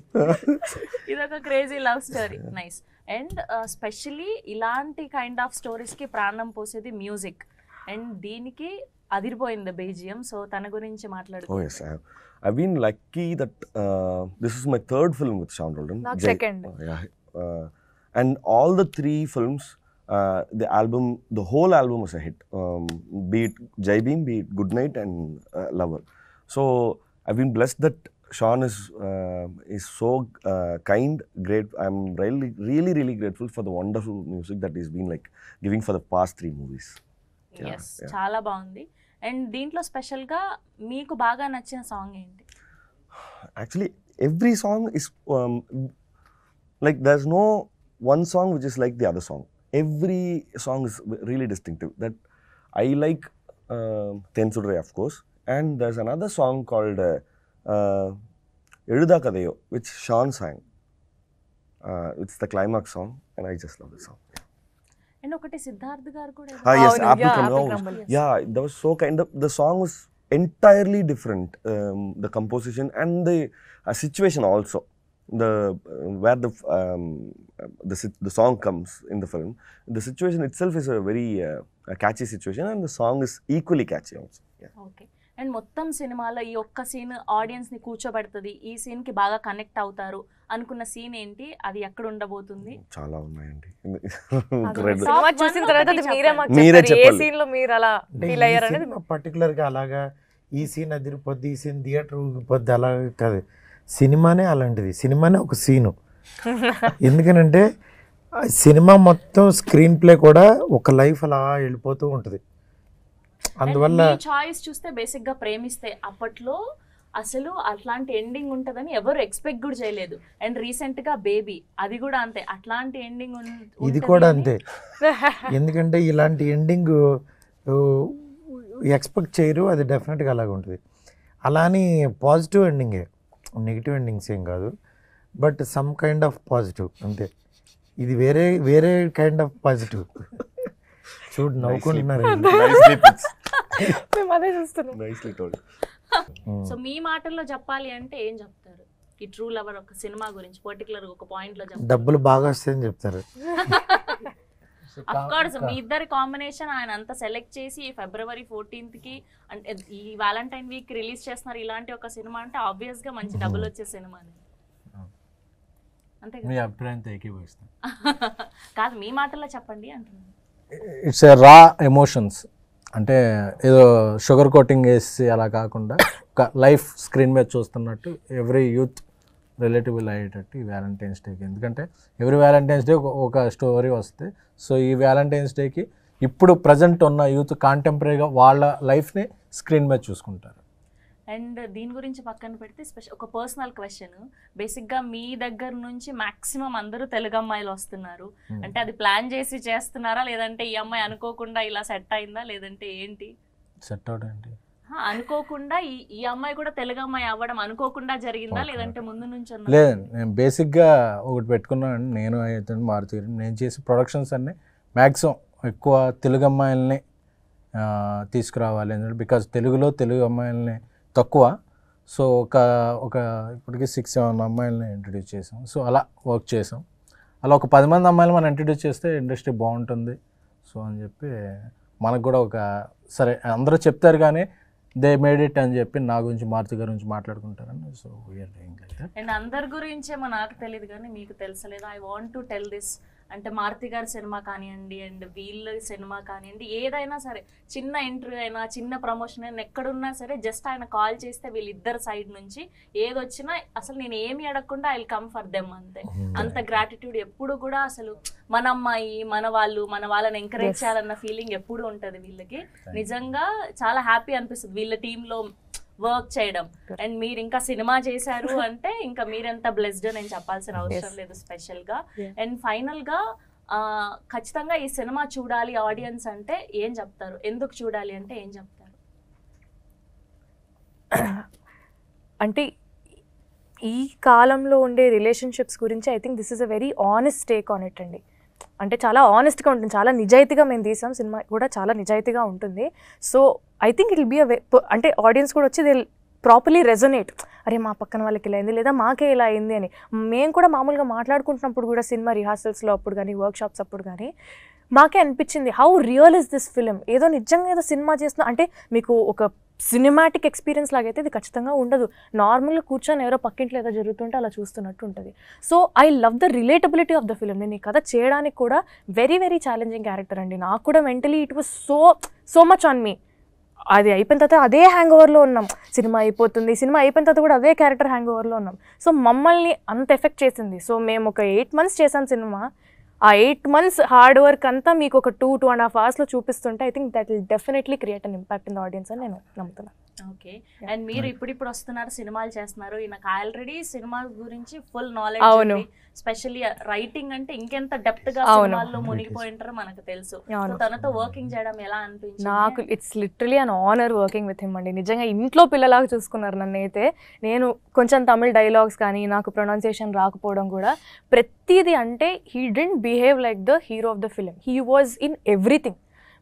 ఇదొక crazy love story. Nice. And specially ఇలాంటి కైండ్ ఆఫ్ స్టోరీస్ కి ప్రాణం పోసేది మ్యూజిక్, అండ్ దీనికి అదిరిపోయింది బీజిఎం. సో తన గురించి మాట్లాడుకుందాం. Oh yes, I've been lucky that this is my third film with Sean Roldan. Second. Yeah, and all the 3 films, the whole album was a hit. Be it Jai Bhim, be it Good Night, and Lover. So I've been blessed that Sean is so kind, great. I'm really grateful for the wonderful music that he's been like giving for the past 3 movies. Yes, చాలా బాగుంది. And దీంట్లో స్పెషల్గా మీకు బాగా నచ్చిన song ఏంటి? Actually, every song is like there's no one song which is like the other song. Every song is really distinctive. That I like Tensudre, of course, and there's another song called Eluda Kadayo, which Sean sang. It's the climax song, and I just love the song. And ఒకటి సిద్ధార్థ్ గారు కూడా. Yes, Apple Crumble. Yeah, that was so kind of, the song was entirely different. The composition and the situation also. Where the song comes in the film, the situation itself is a very catchy situation, and the song is equally catchy also. Yeah. Okay. And మొత్తం సినిమాలో ఈ ఒక్క scene ఆడియన్స్ని కూర్చోబెడుతుంది, ఈ సీన్కి బాగా connect అవుతారు అనుకున్న సీన్ ఏంటి, అది ఎక్కడ ఉండబోతుంది? చాలా ఉన్నాయండి. సినిమా చూసిన తర్వాత అది మీరే మాకు మీరే చెప్తారు. ఏ చెప్పాలి. సీన్ లో మీరు అలా ఫీల్ అయ్యారు అనేది. పర్టికులర్గా అలాగా ఈ సీన్ అదిరిపోద్ది, ఈ సీన్ థియేటర్ ఊగిపోద్ది అలా కాదు. సినిమానే అలాంటిది, సినిమానే ఒక సీను. ఎందుకనంటే సినిమా మొత్తం స్క్రీన్ ప్లే కూడా ఒక లైఫ్ అలా వెళ్ళిపోతూ ఉంటుంది. అందువల్ల చాయిస్ చూస్తే బేసిక్ గా ప్రేమిస్తే అప్పట్లో అసలు అట్లాంటి ఎండింగ్ ఉంటదని ఎవరు ఎక్స్పెక్ట్ కూడా చేయలేదు. అండ్ రీసెంట్ గా బేబీ, అది కూడా అంతే, అట్లాంటి ఎండింగ్ ఇది కూడా అంతే. ఎందుకంటే ఇలాంటి ఎండింగ్ ఎక్స్పెక్ట్ చేయరు, అది డెఫినెట్గా అలాగే ఉంటుంది. అలా అని పాజిటివ్ ఎండింగే, నెగిటివ్ ఎండింగ్స్ ఏం కాదు, but some kind of positive అంతే. ఇది వేరే వేరే కైండ్ ఆఫ్ పాజిటివ్. చూడు నవ్వుకుంటున్నారు. మేము అదే చూస్తున్నాం. సో మీ మాటల్లో చెప్పాలి అంటే ఏం చెప్తారు ఈ ట్రూ లవర్ ఒక సినిమా గురించి, పర్టికులర్ ఒక పాయింట్ లో చెప్తారు? డబ్బులు బాగా వస్తాయని చెప్తారు. అఫ్ కోర్స్ మీ ఇద్దరి కాంబినేషన్ ఆయన అంతా సెలెక్ట్ చేసి February 14th కి అంటే ఈ వ్యాలంటైన్ వీక్ రిలీజ్ చేస్తున్నారు. ఇలాంటి ఒక సినిమా అంటే ఆబ్వియస్ గా మంచి డబ్బులు వచ్చే సినిమా అంతే మీ అభిప్రాయంతో ఏకీభవిస్తాను. కాదు, మీ మాటల్లో చెప్పండి అంటున్నాను. ఇట్స్ ఏ రా ఎమోషన్స్, అంటే ఏదో షుగర్ కోటింగ్ వేసి అలా కాకుండా ఒక లైఫ్ స్క్రీన్ మీద చూస్తున్నట్టు ఎవ్రీ యూత్ రిలేటిబుల్ అయ్యేటట్టు ఈ వ్యాలంటైన్స్ డేకి. ఎందుకంటే ఎవ్రీ వ్యాలంటైన్స్ డే ఒక స్టోరీ వస్తే, సో ఈ వ్యాలంటైన్స్ డేకి ఇప్పుడు ప్రజెంట్ ఉన్న యూత్ కాంటెంపరీగా వాళ్ళ లైఫ్ని స్క్రీన్ మీద చూసుకుంటారు. అండ్ దీని గురించి పక్కన పెడితే ఒక పర్సనల్ క్వశ్చన్, బేసిక్గా మీ దగ్గర నుంచి మాక్సిమం అందరూ తెలుగు అమ్మాయిలు వస్తున్నారు అంటే అది ప్లాన్ చేసి చేస్తున్నారా, లేదంటే ఈ అమ్మాయి అనుకోకుండా ఇలా సెట్ అయిందా, లేదంటే ఏంటి? సెట్ అవుట్ ఏంటి అనుకోకుండా ఈ అమ్మాయి కూడా తెలుగు అమ్మాయి అవ్వడం అనుకోకుండా జరిగిందా, లేదంటే ముందు నుంచి లేదు, నేను బేసిక్గా ఒకటి పెట్టుకున్నాను. నేను అయితే మారుతి నేను చేసే ప్రొడక్షన్స్ అన్నీ మ్యాక్సిమం ఎక్కువ తెలుగు అమ్మాయిల్ని తీసుకురావాలి, ఎందుకంటే బికాజ్ తెలుగులో తెలుగు అమ్మాయిల్ని తక్కువ. సో ఒక ఇప్పటికీ 6-7 అమ్మాయిలని ఇంట్రడ్యూస్ చేసాం. సో అలా వర్క్ చేసాం. అలా ఒక 10 మంది అమ్మాయిలు మనం ఇంట్రడ్యూస్ చేస్తే ఇండస్ట్రీ బాగుంటుంది. సో అని చెప్పి మనకు కూడా ఒక సరే అందరూ చెప్తారు కానీ దే మేడ్ ఇట్ అని చెప్పి నా గురించి మారుతి గారి గురించి మాట్లాడుకుంటారని. So we're doing like that. And అందరి గురించేమో నాకు తెలియదు కానీ మీకు తెలుసలేదు, I want to tell this. అంటే మారుతి గారి సినిమా కానివ్వండి అండ్ వీళ్ళ సినిమా కానివ్వండి, ఏదైనా సరే చిన్న ఇంటర్వ్యూ అయినా చిన్న ప్రమోషన్ అయినా ఎక్కడున్నా సరే జస్ట్ ఆయన కాల్ చేస్తే వీళ్ళిద్దరు సైడ్ నుంచి ఏదొచ్చినా అసలు నేను ఏమి అడగకుండా I will come for them అంతే. అంత గ్రాటిట్యూడ్ ఎప్పుడు కూడా అసలు మన అమ్మాయి మన వాళ్ళని ఎంకరేజ్ చేయాలన్న ఫీలింగ్ ఎప్పుడు ఉంటుంది వీళ్ళకి. నిజంగా చాలా హ్యాపీ అనిపిస్తుంది వీళ్ళ టీంలో వర్క్ చేయడం. అండ్ మీరు ఇంకా సినిమా చేశారు అంటే ఇంకా మీరెంత బ్లెస్డ్ నేను చెప్పాల్సిన అవసరం లేదు స్పెషల్ గా. అండ్ ఫైనల్ గా ఖచ్చితంగా ఈ సినిమా చూడాలి ఆడియన్స్ అంటే ఏం చెప్తారు, ఎందుకు చూడాలి అంటే ఏం చెప్తారు? అంటే ఈ కాలంలో ఉండే రిలేషన్షిప్స్ గురించి I think this is a very honest take on it అండి. అంటే చాలా ఆనెస్ట్గా ఉంటుంది, చాలా నిజాయితీగా మేము తీసాం, సినిమా కూడా చాలా నిజాయితీగా ఉంటుంది. So I think it will be అంటే ఆడియన్స్ కూడా వచ్చి దే ప్రాపర్లీ రెజొనేట్, అరే మా పక్కన వాళ్ళకి ఇలా అయింది లేదా మాకే ఇలా అయింది అని. మేము కూడా మామూలుగా మాట్లాడుకుంటున్నప్పుడు కూడా సినిమా రిహార్సల్స్లో అప్పుడు కానీ వర్క్షాప్స్ అప్పుడు కానీ మాకే అనిపించింది how real is this film. ఏదో నిజంగా ఏదో సినిమా చేస్తున్నా అంటే మీకు ఒక సినిమాటిక్ ఎక్స్పీరియన్స్ లాగైతే ఇది ఖచ్చితంగా ఉండదు. నార్మల్గా కూర్చొని ఎవరో పక్కింట్లో ఏదో జరుగుతుంటే అలా చూస్తున్నట్టు ఉంటుంది. So I love the relatability of the film. నేను ఈ కథ చేయడానికి కూడా వెరీ వెరీ ఛాలెంజింగ్ క్యారెక్టర్ అండి. నాకు కూడా mentally it was so much on me. అది అయిపోయిన తర్వాత అదే హ్యాంగ్ ఓవర్లో ఉన్నాం, సినిమా అయిపోతుంది, సినిమా అయిపోయిన తర్వాత కూడా అదే క్యారెక్టర్ హ్యాంగ్ ఓవర్లో ఉన్నాం. సో మమ్మల్ని అంత ఎఫెక్ట్ చేసింది. సో మేము ఒక 8 months చేసాం సినిమా. ఆ 8 months హార్డ్ వర్క్ అంతా మీకు ఒక 2.5 hours చూపిస్తుంటే I think that will definitely create an impact in the audience అని నేను నమ్ముతున్నాను. ఓకే. అండ్ మీరు ఇప్పుడు వస్తున్నారు, సినిమాలు చేస్తున్నారు, నాకు ఆల్రెడీ సినిమా గురించి ఫుల్ నాలెడ్జ్ ఉంది. స్పెషల్లీ రైటింగ్ అంటే ఇంకెంత డెప్త్ గా సినిమాల్లో మునిగిపోయి ఉంటారో మనకు తెలుసు. తనతో వర్కింగ్ చేయడం ఎలా అనిపించింది? నాకు it's literally an honour working with him అండి. నిజంగా ఇంట్లో పిల్లలాగా చూసుకున్నారు నన్ను. అయితే నేను కొంచెం తమిళ్ డైలాగ్స్ కానీ నాకు ప్రొనౌన్సియేషన్ రాకపోవడం కూడా ప్రతిదీ అంటే he didn't behave like the hero of the film. He was in everything,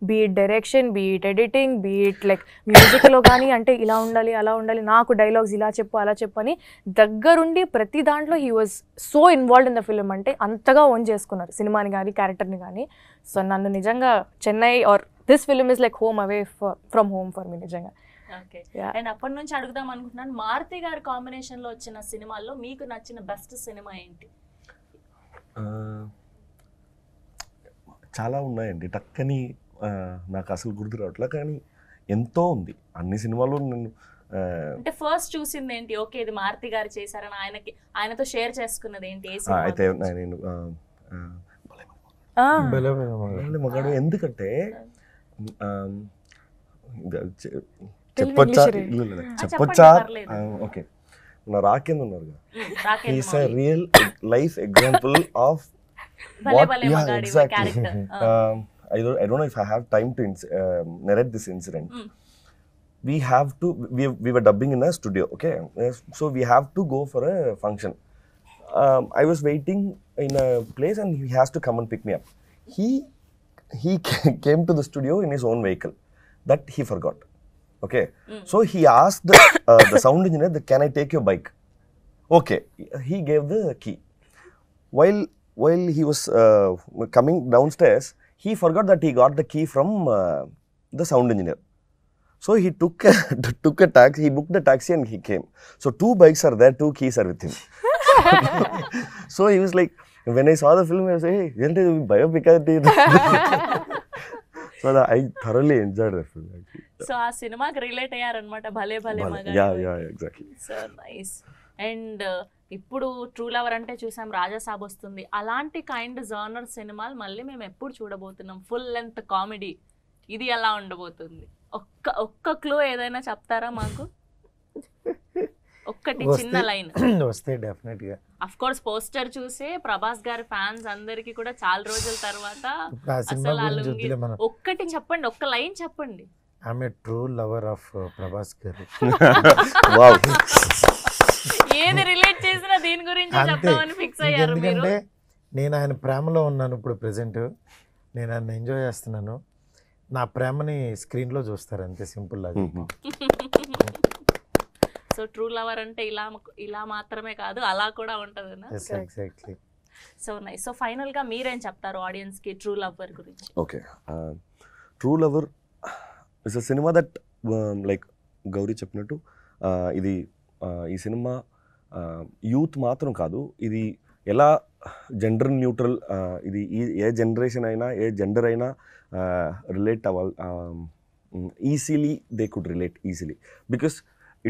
be it direction, be it editing, be it like మ్యూజిక్లో కానీ అంటే ఇలా ఉండాలి అలా ఉండాలి, నాకు డైలాగ్స్ ఇలా చెప్పు అలా చెప్పు అని దగ్గరుండి ప్రతి దాంట్లో he was so involved in the film. అంటే అంతగా ఓన్ చేసుకున్నారు సినిమాని కానీ క్యారెక్టర్ని కానీ. సో నన్ను నిజంగా Chennai or this film is like home away from home for me నిజంగా. ఓకే. Yeah. అండ్ అప్పటి నుంచి అడుగుదాం అనుకుంటున్నాను, మారుతి గారి కాంబినేషన్ లో వచ్చిన సినిమాల్లో మీకు నచ్చిన బెస్ట్ సినిమా ఏంటి? చాలా ఉన్నాయండి, టక్కని నాకు అసలు గుర్తు రావట్లే, కానీ ఎంతో ఉంది. అన్ని సినిమాలు నేను అంటే ఫస్ట్ చూసింది ఏంటి? ఓకే ఇది మారుతి గారు చేశారని ఆయనతో షేర్ చేసుకున్నది ఏంటి? ఏ సినిమా అయితే గురించి? నేను బలే మగాడు, ఎందుకంటే తెలుగు చెప్పొచ్చా? English లేదు, లేదు, చెప్పండి, చెప్పొచ్చా? పర్లేదు. ఓకే, నా రాకేంద్ర ఉన్నారు, Rakendra he's a Mouli. Real life example of Bhale Bhale Magadi exactly. Character. I don't know if I have time to narrate this incident. We have to, we were dubbing in a studio, okay? So we have to go for a function. I was waiting in a place and he has to come and pick me up. He came to the studio in his own vehicle. That he forgot. Okay. So he asked the sound engineer that, can I take your bike? Okay. He gave the key. While he was coming downstairs, he forgot that he got the key from the sound engineer. So he took a taxi, he booked the taxi and he came. So 2 bikes are there, 2 keys are with him. So he was like, when I saw the film, I was like, hey, isn't it biopic? So I thoroughly enjoyed the film. Actually. So ఆ సినిమాకి relate అయ్యారనమాట, భలే భలే మగాడి. Yeah, exactly. So nice. And ఇప్పుడు true lover అంటే చూసాం, రాజాసాబ్ వస్తుంది, అలాంటి kind genre సినిమాలు మళ్ళీ మేము ఎప్పుడు చూడబోతున్నాం? ఫుల్ లెంత్ కామెడీ, ఇది ఎలా ఉండబోతుంది? ఒక్క క్లూ ఏదైనా చెప్తారా మాకు? ఒక్కటి చిన్న లైన్ వస్తే డెఫినెట్ గా. అఫ్ కోర్స్ పోస్టర్ చూసే ప్రభాస్ గారి ఫ్యాన్స్ అందరికి కూడా చాలా రోజుల తర్వాత ఆ సినిమా అసలు ఆ గురించి లుంగి, వద్దులే మనం. ఒక్కటి చెప్పండి, ఒక్క లైన్ చెప్పండి. ఆమె ట్రూ లవర్ ఆఫ్ ప్రభాస్ గారు. Wow. ఏది రిలేట్ చేసినా దీని గురించి అంతే. చెప్తామని ఫిక్స్ అయ్యారు మీరు. ఎందుకంటే నేను ఆయన ప్రేమలో ఉన్నాను ఇప్పుడు ప్రెసెంట్, నేను ఆయన ఎంజాయ్ చేస్తున్నాను. నా ప్రేమని స్క్రీన్ లో చూస్తారు, అంతే సింపుల్ అది. సో ట్రూ లవర్ అంటే ఇలా మాత్రమే కాదు, అలా కూడా ఉంటుంది. Exactly. So nice. So final గా మీరేం చెప్తారు ఆడియన్స్ కి ట్రూ లవర్ గురించి? Okay. True Lover is a cinema that, like Gauri చెప్పినట్టు, ఇది ఈ సినిమా యూత్ మాత్రం కాదు, ఇది ఎలా జెండర్ న్యూట్రల్, ఇది ఏ జనరేషన్ అయినా ఏ జెండర్ అయినా రిలేట్ అవ్వాలి, easily they could relate easily, because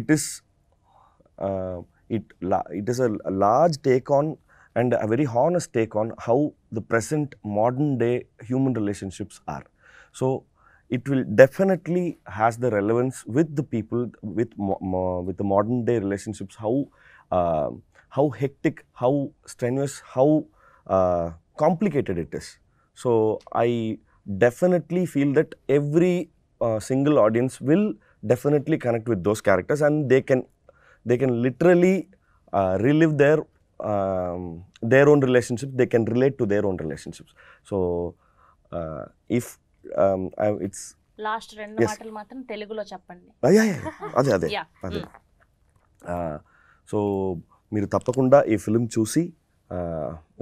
it is a large take on and a very honest take on how the present modern day human relationships are. So it will definitely has the relevance with the people, with the modern day relationships, how hectic, how strenuous, how complicated it is. So I definitely feel that every single audience will definitely connect with those characters, and they can literally relive their own relationships. They can relate to their own relationships. So if it's last 2 Yes. మాటలు మాత్రం తెలుగులో చెప్పండి. అదే Yeah. అదే. So మీరు తప్పకుండా ఈ film చూసి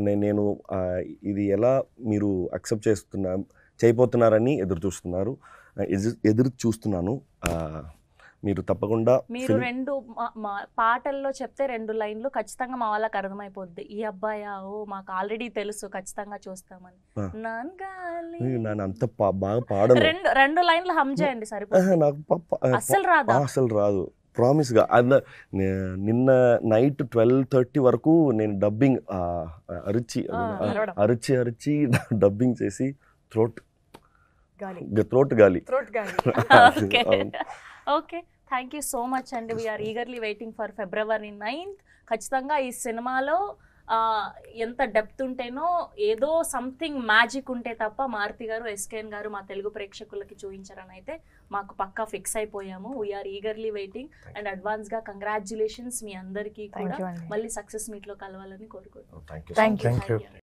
నేను ఇది ఎలా మీరు అక్సెప్ట్ చేయబోతున్నారని ఎదురు చూస్తున్నాను. మీరు తప్పకుండా మీరు 2 పాటల్లో చెప్తే 2 లైన్లు ఖచ్చితంగా మా వాళ్ళకి అర్థమైపోద్ది. ఈ అబ్బాయా, ఓ మాకు ఆల్రెడీ తెలుసు, ఖచ్చితంగా చూస్తామని. నాన్గాలి నేను అంత బాగా పాడను. 2 లైన్లు హమ్ చేయండి సరిపోతుంది. నాకు అస్సలు రాదా? అసలు రాదు, ప్రామిస్గా. నిన్న నైట్ 12:30 వరకు నేను డబ్బింగ్ అరిచి డబ్బింగ్ చేసి థ్రోట్ గాలి. Okay, thank you so much అండి. We're eagerly waiting for February 9th. ఖచ్చితంగా ఈ సినిమాలో ఎంత డెప్త్ ఉంటేనో, ఏదో సంథింగ్ మ్యాజిక్ ఉంటే తప్ప మారుతి గారు, ఎస్కేఎన్ గారు మా తెలుగు ప్రేక్షకులకి చూపించారని అయితే మాకు పక్కా ఫిక్స్ అయిపోయాము. We are eagerly waiting. అండ్ అడ్వాన్స్గా కంగ్రాచులేషన్స్ మీ అందరికీ కూడా. మళ్ళీ సక్సెస్ మీట్లో కలవాలని కోరుకుంటున్నాం. Thank you. Thank you. Thank you.